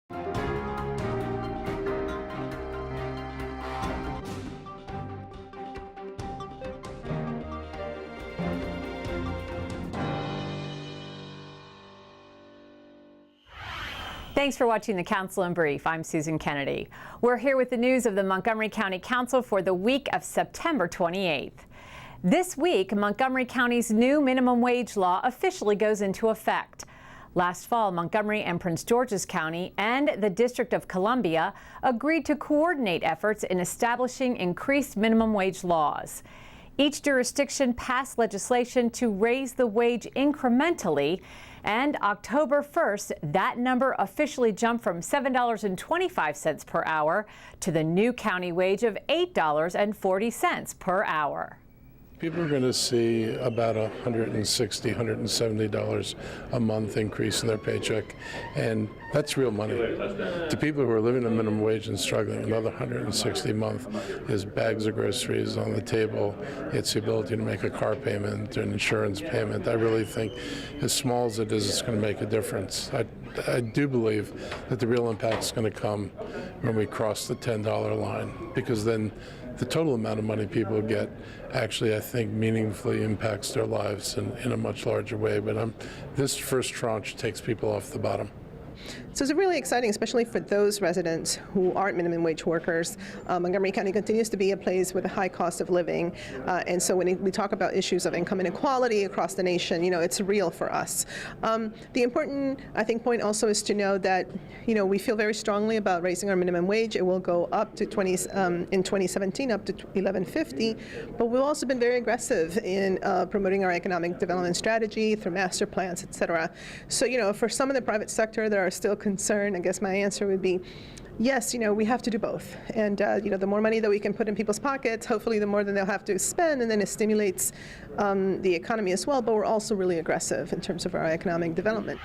Thanks for watching the Council in Brief. I'm Susan Kennedy. We're here with the news of the Montgomery County Council for the week of September 28th. This week, Montgomery County's new minimum wage law officially goes into effect. Last fall, Montgomery and Prince George's County and the District of Columbia agreed to coordinate efforts in establishing increased minimum wage laws. Each jurisdiction passed legislation to raise the wage incrementally, and October 1st, that number officially jumped from $7.25 per hour to the new county wage of $8.40 per hour. People are going to see about $160, $170 a month increase in their paycheck, and that's real money. To people who are living on minimum wage and struggling, another $160 a month is bags of groceries on the table. It's the ability to make a car payment, an insurance payment. I really think, as small as it is, it's going to make a difference. I do believe that the real impact is going to come when we cross the $10 line, because then the total amount of money people get actually, I think, meaningfully impacts their lives in a much larger way. But this first tranche takes people off the bottom. So it's really exciting, especially for those residents who aren't minimum wage workers. Montgomery County continues to be a place with a high cost of living, and so when we talk about issues of income inequality across the nation, it's real for us. The important, I think, point also is to know that, we feel very strongly about raising our minimum wage. It will go up to in 2017 up to $11.50, but we've also been very aggressive in promoting our economic development strategy through master plans, et cetera. So, for some of the private sector, there are still concern. I guess my answer would be yes, we have to do both. And, the more money that we can put in people's pockets, hopefully the more than they'll have to spend, and then it stimulates the economy as well. But we're also really aggressive in terms of our economic development.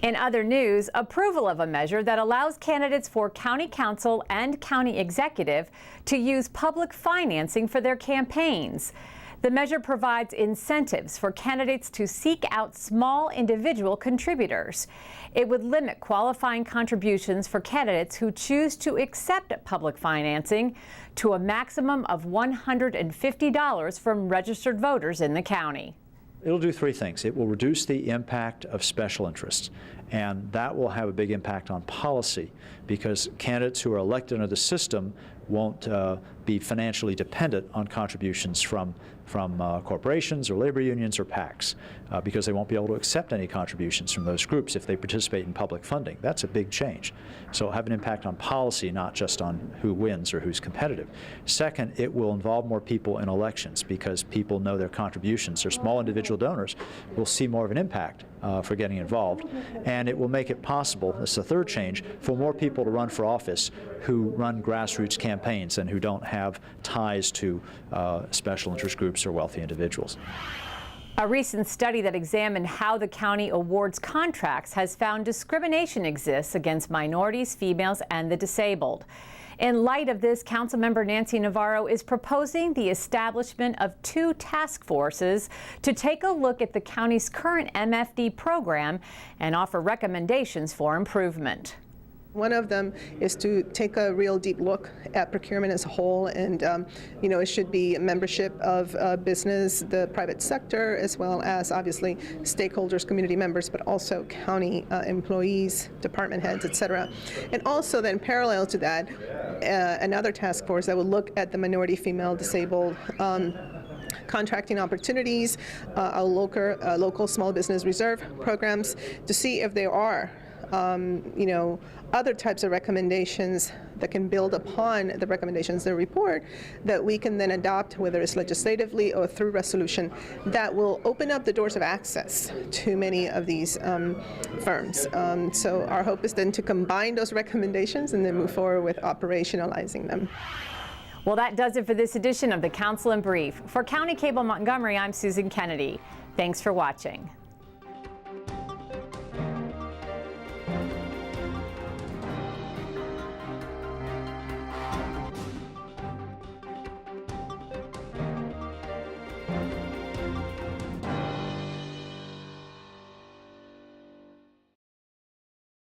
In other news, approval of a measure that allows candidates for county council and county executive to use public financing for their campaigns. The measure provides incentives for candidates to seek out small individual contributors. It would limit qualifying contributions for candidates who choose to accept public financing to a maximum of $150 from registered voters in the county. It'll do three things. It will reduce the impact of special interests, and that will have a big impact on policy, because candidates who are elected under the system won't be financially dependent on contributions from corporations or labor unions or PACs, because they won't be able to accept any contributions from those groups if they participate in public funding. That's a big change. So it'll have an impact on policy, not just on who wins or who's competitive. Second, it will involve more people in elections, because people know their contributions. Their small individual donors will see more of an impact for getting involved. And it will make it possible, this is the third change, for more people to run for office who run grassroots campaigns and who don't have ties to special interest groups or wealthy individuals. A recent study that examined how the county awards contracts has found discrimination exists against minorities, females, and the disabled. In light of this, Councilmember Nancy Navarro is proposing the establishment of 2 task forces to take a look at the county's current MFD program and offer recommendations for improvement. One of them is to take a real deep look at procurement as a whole, and it should be a membership of business, the private sector, as well as obviously stakeholders, community members, but also county employees, department heads, et cetera. And also then parallel to that, another task force that will look at the minority, female, disabled contracting opportunities, local small business reserve programs, to see if there are other types of recommendations that can build upon the recommendations in the report that we can then adopt, whether it's legislatively or through resolution, that will open up the doors of access to many of these firms. So our hope is then to combine those recommendations and then move forward with operationalizing them. Well, that does it for this edition of the Council in Brief. For County Cable Montgomery, I'm Susan Kennedy. Thanks for watching.